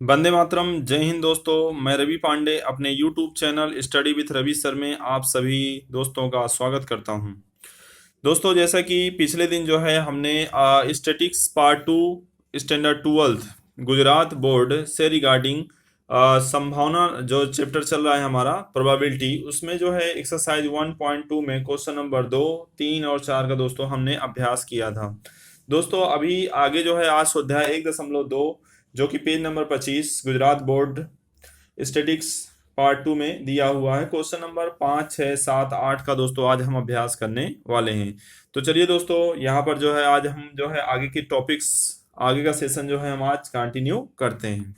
वंदे मातरम। जय हिंद दोस्तों। मैं रवि पांडे अपने YouTube channel study with Ravi sir में आप सभी दोस्तों का स्वागत करता हूं। दोस्तों, जैसा कि पिछले दिन जो है हमने statics part 2 standard 12 Gujarat board से रिगार्डिंग संभावना जो चैप्टर चल रहा है हमारा प्रोबेबिलिटी, उसमें जो है एक्सरसाइज 1.2 में क्वेश्चन नंबर 2, 3 और 4 का दोस्तों हमने अभ्यास किया था। दोस्तों, अभी आगे जो है आज स्वाध्याय 1.2 जो कि page number 25 Gujarat board statics part 2 में दिया हुआ है, क्वेश्चन नंबर 5, 6, 7, 8 का दोस्तों आज हम अभ्यास करने वाले हैं। तो चलिए दोस्तों, यहाँ पर जो है आज हम जो है आगे की टॉपिक्स, आगे का सेशन जो है हम आज कंटिन्यू करते हैं।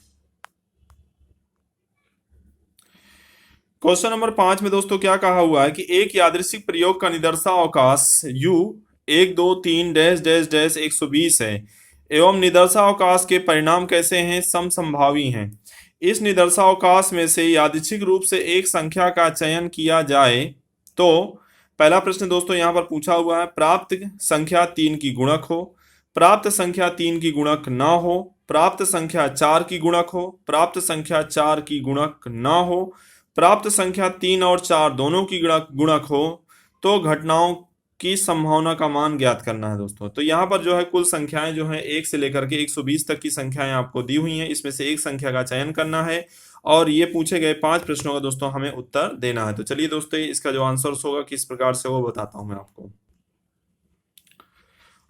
क्वेश्चन नंबर 5 में दोस्तों क्या कहा हुआ है कि एक यादृच्छिक प्रयोग का निदर्शावकाश u 1, 2, 3 डैश डैश डैश 120 है एवं निदर्शावकाश के परिणाम कैसे हैं, समसंभावी हैं। इस निदर्शावकाश में से यादृच्छिक रूप से एक संख्या का चयन किया जाए तो पहला प्रश्न दोस्तों यहाँ पर पूछा हुआ है, प्राप्त संख्या 3 की गुणक हो, प्राप्त संख्या 3 की गुणक ना हो, प्राप्त संख्या 4 की गुणक हो, प्राप्त संख्या 4 की गुणक ना हो, प्राप्त संख्या 3 और 4 दोनों की गुणक हो, तो घटनाओं की संभावना का मान ज्ञात करना है दोस्तों। तो यहाँ पर जो है कुल संख्याएं जो है 1 से लेकर के 120 तक की संख्याएं आपको दी हुई हैं, इसमें से एक संख्या का चयन करना है और ये पूछे गए 5 प्रश्नों का दोस्तों हमें उत्तर देना है। तो चलिए दोस्तों, इसका जो आंसर होगा किस प्रकार से वो बताता हूं मैं आपको।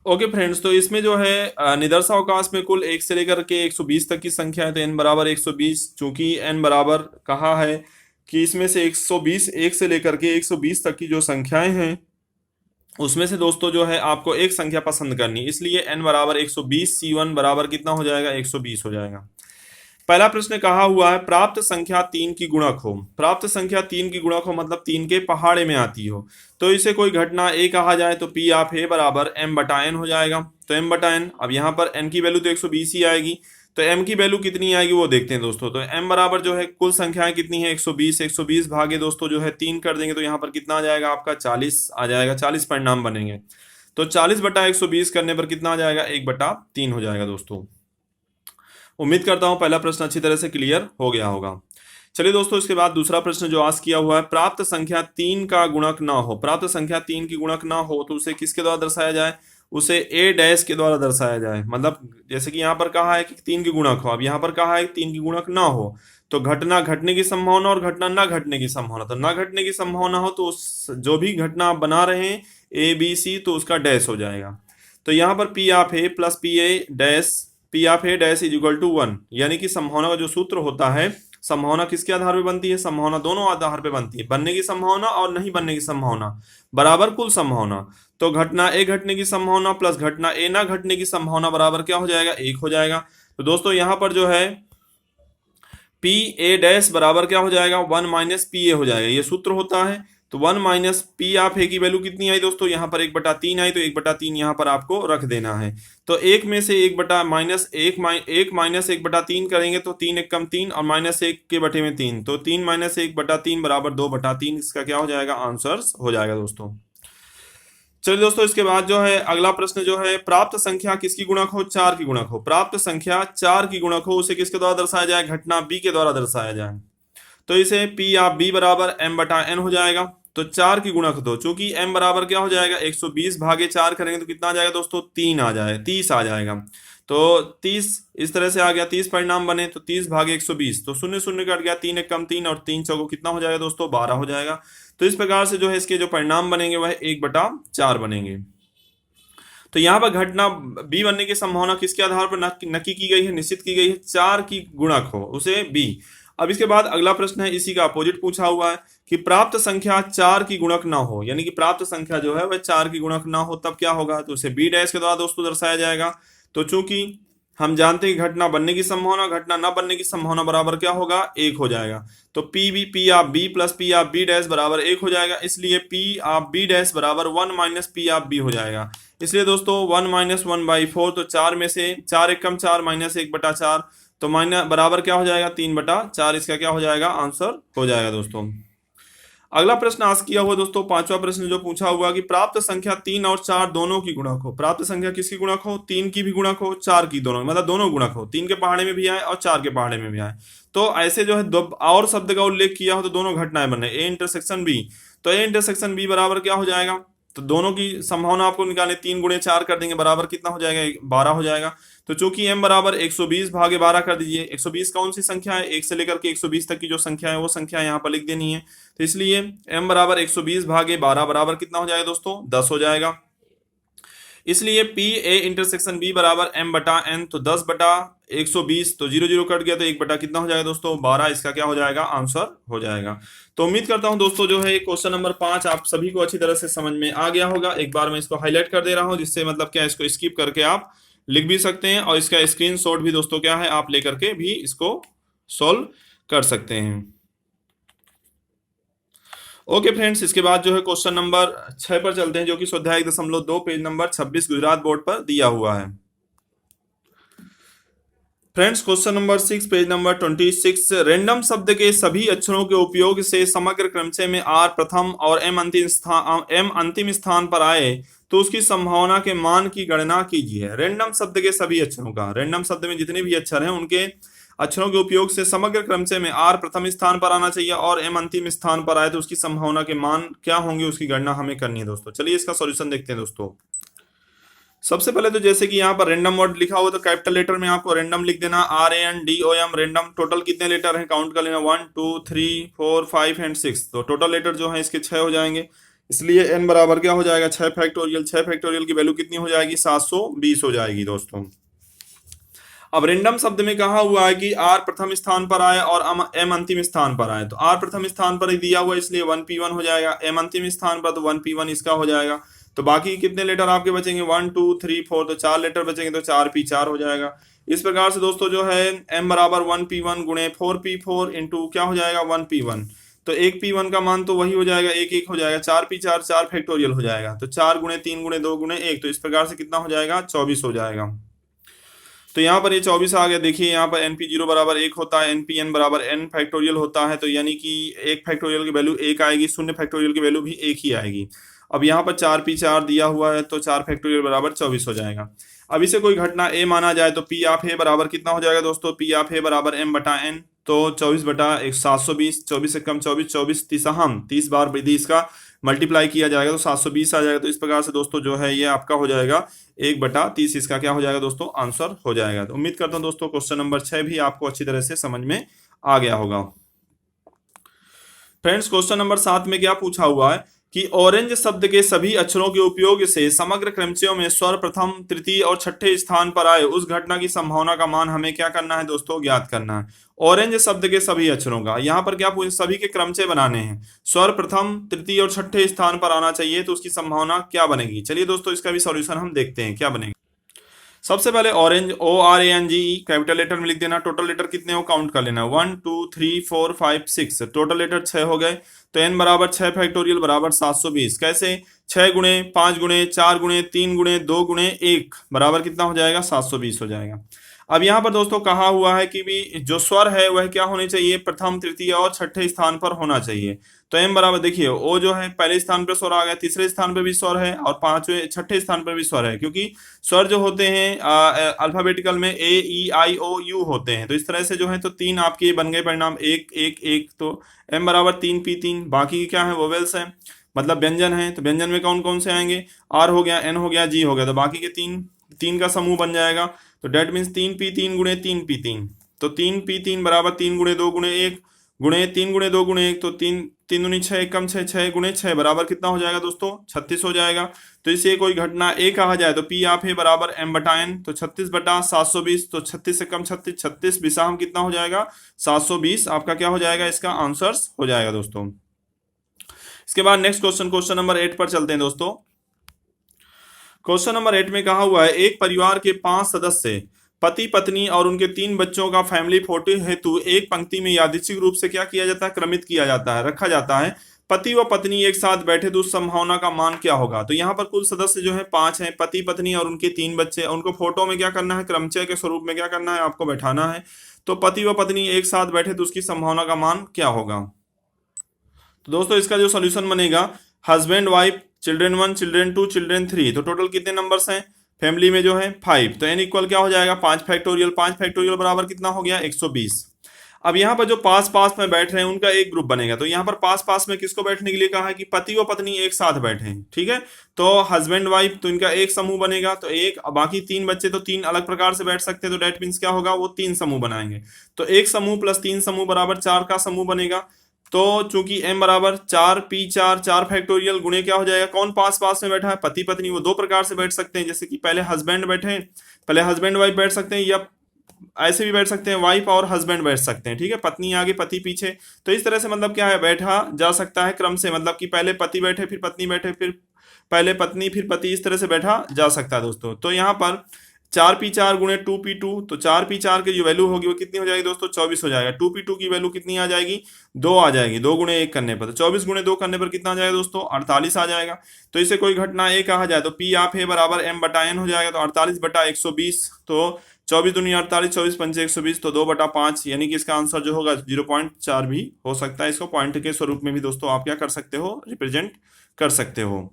ओके फ्रेंड्स, तो इसमें जो है निदर्शावकाश में कुल 1 से लेकर के 120 तक की संख्या है, तो n बराबर 120। चूंकि n बराबर कहा है कि इसमें से 120 1 से लेकर के 120 तक की जो संख्याएं हैं उसमें से दोस्तों जो है आपको एक संख्या पसंद करनी, इसलिए n बराबर 120, C1 बराबर कितना हो जाएगा, 120 हो जाएगा। पहला प्रश्न कहा हुआ है प्राप्त संख्या 3 की गुणक हो। प्राप्त संख्या 3 की गुणक हो मतलब 3 के पहाड़े में आती हो, तो इसे कोई घटना a कहा जाए तो P ऑफ a बराबर m बटा n हो जाएगा। तो m बटा n, अब यहाँ पर n की वैल्यू तो 120 ही आएगी, तो m की वैल्यू कितनी आएगी वो देखते हैं दोस्तों। तो m बराबर जो है कुल संख्याएं कितनी है, 120। 120 भागे दोस्तों जो है 3 कर देंगे तो यहाँ पर कितना आ जाएगा आपका 40 आ जाएगा, 40 परिणाम बनेंगे। तो 40 बटा 120 करने पर कितना आ जाएगा, 1/3 हो जाएगा दोस्तों। उम्मीद करता हूं पहला प्रश्न अच्छी तरह से क्लियर हो गया होगा। चलिए दोस्तों, इसके बाद दूसरा प्रश्न जो आज किया हुआ है, प्राप्त संख्या 3 का गुणक ना हो। प्राप्त संख्या 3 की गुणक ना हो तो उसे किसके द्वारा दर्शाया जाए, उसे ए डैश के द्वारा दर्शाया जाए। मतलब जैसे कि यहाँ पर कहा है कि 3 की गुणक हो, अब यहाँ पर कहा है कि 3 की गुणक ना हो, तो घटना घटने की संभावना और घटना ना घटने की संभावना। तो ना घटने की संभावना हो तो उस जो भी घटना आप बना रहे हैं ए बी सी, तो उसका डैश हो जाएगा। तो यहाँ पर P of A plus P A dash, P of A dash is equal to 1, यानी कि संभावना का जो सूत्र होता है, संभावना किसके आधार पे बनती है, संभावना दोनों आधार पे बनती है, बनने की संभावना और नहीं बनने की संभावना बराबर कुल संभावना। तो घटना ए घटने की संभावना प्लस घटना ए ना घटने की संभावना बराबर क्या हो जाएगा, 1 हो जाएगा। तो दोस्तों यहाँ पर जो है पी ए डैश बराबर क्या हो जाएगा, 1 माइनस पी ए हो जाएगा, ये सूत्र होता है। तो 1 माइनस पी ऑफ ए की वैल्यू कितनी आई दोस्तों, यहाँ पर 1/3 आई, तो 1/3 यहाँ पर आपको रख देना है। तो एक में से एक माइनस 1/3 करेंगे तो 3 एक कम 3 और -1 के बटे में 3, तो 3 माइनस 1/3 बराबर 2/3, इसका क्या हो जाएगा, आंसर हो जाएगा दोस्तों। चलिए दोस्तों, इसके बाद जो है अगला प्रश्न जो है, प्राप्त संख्या किसकी गुणक हो, 4 की गुणक हो। प्राप्त संख्या 4 की गुणक हो, उसे किसके द्वारा दर्शाया जाए, घटना बी के द्वारा दर्शाया जाए। तो इसे पी ऑफ बी बराबर m बटा n हो जाएगा। तो 4 की गुणक दो, चूंकि m बराबर क्या हो जाएगा, 120 भागे 4 करेंगे तो कितना आ जाएगा दोस्तों, 3 आ जाएगा, 30 आ जाएगा। तो 30 इस तरह से आ गया, 30 परिणाम बने, तो 30 भागे 120, तो 0 0 कट गया, 3 एक कम 3 और 3 चौको कितना हो जाएगा दोस्तों, 12 हो जाएगा। तो इस प्रकार से जो है इसके जो परिणाम बनेंगे वह 1/4 बनेंगे। तो यहाँ पर घटना बी बनने की संभावना किसके आधार पर नक्की की गई है, निश्चित की गई है, 4 की गुणक हो उसे बी। अब इसके बाद अगला प्रश्न है, इसी का अपोजिट पूछा हुआ है कि प्राप्त संख्या 4 की गुणक ना हो, यानी कि प्राप्त संख्या जो है वह 4 की गुणक ना हो, तब क्या होगा, तो उसे बी डैश के द्वारा दोस्तों दर्शाया जाएगा। तो चूंकि हम जानते हैं कि घटना बनने की संभावना घटना न बनने की संभावना बराबर क्या होगा, 1 हो जाएगा। तो P of B plus P of B dash बराबर 1 हो जाएगा, इसलिए पी ऑफ बी डैश बराबर 1 माइनस पी ऑफ बी हो जाएगा। इसलिए दोस्तों 1 माइनस 1/4, तो 4 में से 4 एक कम 4 माइनस 1/4, तो माइनस बराबर क्या हो जाएगा, 3/4, इसका क्या हो जाएगा, आंसर हो जाएगा दोस्तों। अगला प्रश्न आस्क किया हुआ दोस्तों, पांचवा प्रश्न जो पूछा हुआ कि प्राप्त संख्या 3 और 4 दोनों की गुणक हो। प्राप्त संख्या किसकी गुणक हो? 3 की भी गुणक हो, 4 की, दोनों मतलब दोनों गुणक हो, 3 के पहाड़े में भी आए और 4 के पहाड़े में भी आए। तो ऐसे जो है दो और शब्द का उल्लेख किया हो तो दोनों घटनाएं बने, ए इंटरसेक्शन बी। तो ए इंटरसेक्शन बी बराबर क्या हो जाएगा? तो दोनों की संभावना आपको निकालने, 3 गुणे 4 कर देंगे बराबर कितना हो जाएगा? 12 हो जाएगा। तो चूंकि m बराबर 120 भागे 12 कर दीजिए, 120 कौन सी संख्या है? 1 से लेकर के 120 तक की जो संख्या है वो संख्या यहाँ पर लिख देनी है। तो इसलिए m बराबर 120 भागे 12 बराबर कितना हो जाएगा दोस्तों? 10 हो जाएगा। इसलिए पी ए इंटरसेक्शन बी बराबर m बटा n, तो 10 बटा 120, तो 0 0 कट गया तो 1 बटा कितना हो जाएगा दोस्तों? 12। इसका क्या हो जाएगा? आंसर हो जाएगा। तो उम्मीद करता हूं दोस्तों जो है क्वेश्चन नंबर 5 आप सभी को अच्छी तरह से समझ में आ गया होगा। एक बार मैं इसको हाईलाइट कर दे रहा हूं, जिससे मतलब क्या इसको स्किप करके आप लिख भी सकते हैं, और इसका स्क्रीनशॉट भी दोस्तों क्या है आप लेकर के भी इसको सॉल्व कर सकते हैं। ओके फ्रेंड्स, इसके बाद जो है क्वेश्चन नंबर 6 पर चलते हैं, जो कि स्वाध्याय 1.2 पेज नंबर 26 गुजरात बोर्ड पर दिया हुआ है। Friends question number 6 page number 26, random शब्द के सभी अक्षरों के उपयोग से समग्र क्रमचय में आर प्रथम और एम अंतिम स्थान पर आए तो उसकी संभावना के मान की गणना कीजिए। रैंडम शब्द के सभी अक्षरों का, रैंडम शब्द में जितने भी अक्षर हैं उनके अक्षरों के उपयोग से समग्र क्रमचय में आर प्रथम स्थान पर आना चाहिए और एम अंतिम स्थान पर आए तो उसकी संभावना के मान क्या होंगे, उसकी गणना हमें करनी है दोस्तों। चलिए इसका सॉल्यूशन देखते हैं दोस्तों। सबसे पहले तो जैसे कि यहाँ पर रैंडम वर्ड लिखा हुआ तो कैपिटल लेटर में आपको रैंडम लिख देना, RANDOM रैंडम। टोटल कितने लेटर हैं काउंट कर लेना, 1 2 3 4 5 एंड 6। तो टोटल लेटर जो है इसके 6 हो जाएंगे। इसलिए n बराबर क्या हो जाएगा? 6 फैक्टोरियल। 6 फैक्टोरियल की वैल्यू कितनी हो जाएगी? 720 हो जाएगी दोस्तों। अब रैंडम शब्द में कहा हुआ है कि आर प्रथम स्थान पर आए और एम अंतिम स्थान पर आए। तो आर प्रथम स्थान पर ही दिया हुआ इसलिए 1P1 हो जाएगा, एम अंतिम स्थान पर तो 1P1 इसका हो जाएगा। तो बाकी कितने लेटर आपके बचेंगे? 1 2 3 4, तो 4 लेटर बचेंगे तो 4P4 हो जाएगा। इस प्रकार से दोस्तों जो है m बराबर 1P1 गुणे 4P4 इंटू क्या हो जाएगा? 1P1। तो 1P1 का मान तो वही हो जाएगा, 1 1 हो जाएगा, 4P4 4 फैक्टोरियल हो जाएगा। तो 4 गुणे 3 गुणे 2 गुणे 1, तो इस प्रकार से कितना हो जाएगा? 24 हो जाएगा। तो यहाँ पर ये 24 आ गया। देखिए यहाँ पर NP0 बराबर 1 होता है, NPN बराबर n फैक्टोरियल होता है, तो यानी कि 1 फैक्टोरियल की वैल्यू 1 आएगी, 0 फैक्टोरियल की वैल्यू भी 1 ही आएगी। अब यहाँ पर 4P4 दिया हुआ है तो 4 फैक्टोरियल बराबर 24 हो जाएगा। अब इसे कोई घटना a माना जाए तो P ऑफ a बराबर कितना हो जाएगा दोस्तों? P ऑफ a बराबर m बटा n, तो 24 बटा 720, 24 से कम 24, 24 तीस हम 30 बार यदि इसका मल्टीप्लाई किया जाएगा तो 720 आ जाएगा। तो इस प्रकार से दोस्तों जो है ये आपका हो जाएगा 1/30, इसका क्या हो जाएगा दोस्तों? आंसर हो जाएगा। तो उम्मीद करता हूं दोस्तों क्वेश्चन नंबर 6 भी आपको अच्छी तरह से समझ में आ गया होगा। फ्रेंड्स क्वेश्चन नंबर 7 में क्या पूछा हुआ है कि ऑरेंज शब्द के सभी अक्षरों के उपयोग से समग्र क्रमचयों में स्वर प्रथम तृतीय और छठे स्थान पर आए उस घटना की संभावना का मान हमें क्या करना है दोस्तों? ज्ञात करना है। ऑरेंज शब्द के सभी अक्षरों का, यहाँ पर क्या पूछ, सभी के क्रमचय बनाने हैं, स्वर प्रथम तृतीय और छठे स्थान पर आना चाहिए तो उसकी संभावना क्या बनेगी। चलिए दोस्तों इसका भी सॉल्यूशन हम देखते हैं क्या बनेगा। सबसे पहले ऑरेंज, ORANGE कैपिटल लेटर में लिख देना। टोटल लेटर कितने हो काउंट कर लेना, 1 2 3 4 5 6, टोटल लेटर 6 हो गए। तो n बराबर 6 फैक्टोरियल बराबर 720। कैसे? 6 गुणे 5 गुणे 4 गुणे 3 गुणे 2 गुणे 1 बराबर कितना हो जाएगा? 720 हो जाएगा। अब यहाँ पर दोस्तों कहा हुआ है कि भी जो स्वर है वह क्या होने चाहिए? प्रथम तृतीय और छठे स्थान पर होना चाहिए। तो m बराबर देखिए ओ जो है पहले स्थान पर स्वर आ गया, तीसरे स्थान पर भी स्वर है और पांचवें छठे स्थान पर भी स्वर है, क्योंकि स्वर जो होते हैं अल्फाबेटिकल में AEIOU होते हैं। तो इस तरह से जो है तो 3 आपके बन गए परिणाम, 1 1 1। तो m बराबर 3P3। बाकी क्या है? वोवेल्स है, मतलब व्यंजन है। तो व्यंजन में कौन कौन से आएंगे? R हो गया, N हो गया, G हो गया। तो बाकी के 3 का समूह बन जाएगा। तो डेट मीन्स 3P3 गुणे 3P3। तो 3P3 बराबर 3 गुणे 2 गुणे 1 गुणे 3 गुणे 2 गुणे 1, तो 3 3 दूनी 6 एकम 6, 6 गुणे 6 बराबर कितना हो जाएगा दोस्तों? 36 हो जाएगा। तो इसे कोई घटना ए कहा जाए तो P ऑफ ए बराबर m बटा n, तो 36 बटा 720, तो 36 से कम 36, 36 विषम कितना हो जाएगा? 720 आपका क्या हो जाएगा? इसका आंसर्स हो जाएगा दोस्तों। इसके बाद नेक्स्ट क्वेश्चन नंबर 8 पर चलते हैं दोस्तों। क्वेश्चन नंबर 8 में कहा हुआ है एक परिवार के 5 सदस्य पति पत्नी और उनके 3 बच्चों का फैमिली फोटो हेतु एक पंक्ति में यादृच्छिक रूप से क्या किया जाता है? क्रमित किया जाता है, रखा जाता है। पति व पत्नी एक साथ बैठे तो उस संभावना का मान क्या होगा? तो यहाँ पर कुल सदस्य जो है 5 हैं, पति पत्नी और उनके 3 बच्चे। उनको फोटो में क्या करना है? क्रमचय के स्वरूप में क्या करना है? आपको बैठाना है। तो पति व पत्नी एक साथ बैठे तो उसकी संभावना का मान क्या होगा? तो दोस्तों इसका जो सोल्यूशन बनेगा, husband wife children 1 children 2 children 3, तो टोटल कितने नंबर्स हैं फैमिली में जो है 5, तो n इक्वल क्या हो जाएगा 5 फैक्टोरियल, 5 फैक्टोरियल बराबर कितना हो गया 120। अब यहाँ पर जो पास पास में बैठ रहे हैं उनका एक ग्रुप बनेगा, तो यहाँ पर पास पास में किसको बैठने के लिए कहा है कि पति व पत्नी एक साथ बैठे हैं, ठीक है। तो हस्बैंड वाइफ तो इनका एक समूह बनेगा, तो एक, बाकी 3 बच्चे तो 3 अलग प्रकार से बैठ सकते हैं, तो डेट मीन्स क्या होगा वो 3 समूह बनाएंगे, तो एक समूह प्लस 3 समूह बराबर 4 का समूह बनेगा। तो चूंकि m बराबर 4p4 4 फैक्टोरियल गुणे क्या हो जाएगा, कौन पास पास में बैठा है पति पत्नी, वो 2 प्रकार से बैठ सकते हैं, जैसे कि पहले हस्बैंड बैठे, पहले हस्बैंड वाइफ बैठ सकते हैं, या ऐसे भी बैठ सकते हैं वाइफ और हस्बैंड बैठ सकते हैं, ठीक है, पत्नी आगे पति पीछे। तो इस तरह से मतलब क्या है बैठा जा सकता है क्रम से, मतलब कि पहले पति बैठे फिर पत्नी बैठे फिर पहले पत्नी फिर पति, इस तरह से बैठा जा सकता है दोस्तों। तो यहाँ पर 4p4 गुणे 2p2, तो 4p4 की जो वैल्यू होगी वो कितनी हो जाएगी दोस्तों 24 हो जाएगा। 2p2 की वैल्यू कितनी आ जाएगी 2 आ जाएगी, 2 गुणे 1 करने पर, तो 24 गुणे 2 करने पर कितना आ जाएगा दोस्तों 48 आ जाएगा। तो इसे कोई घटना ए कहा जाए तो पी आप है बराबर m बटा n हो जाएगा, तो 48 बटा 120, तो 24 दूनी 48, 24 पंचे 120, तो 2/5, यानी कि इसका आंसर जो होगा 0.4 भी हो सकता है। इसको पॉइंट के स्वरूप में भी दोस्तों आप क्या कर सकते हो, रिप्रेजेंट कर सकते हो।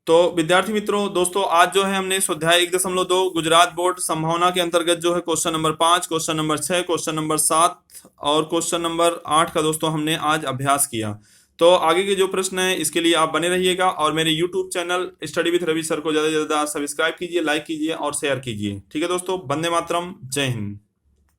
तो विद्यार्थी मित्रों दोस्तों आज जो है हमने स्वाध्याय 1.2 गुजरात बोर्ड संभावना के अंतर्गत जो है question number 5, question number 6, question number 7 और क्वेश्चन नंबर 8 का दोस्तों हमने आज अभ्यास किया। तो आगे के जो प्रश्न है इसके लिए आप बने रहिएगा और मेरे YouTube channel study with Ravi sir को ज्यादा से ज्यादा सब्सक्राइब कीजिए, लाइक कीजिए और शेयर कीजिए। ठीक है दोस्तों, वंदे मातरम, जय हिंद।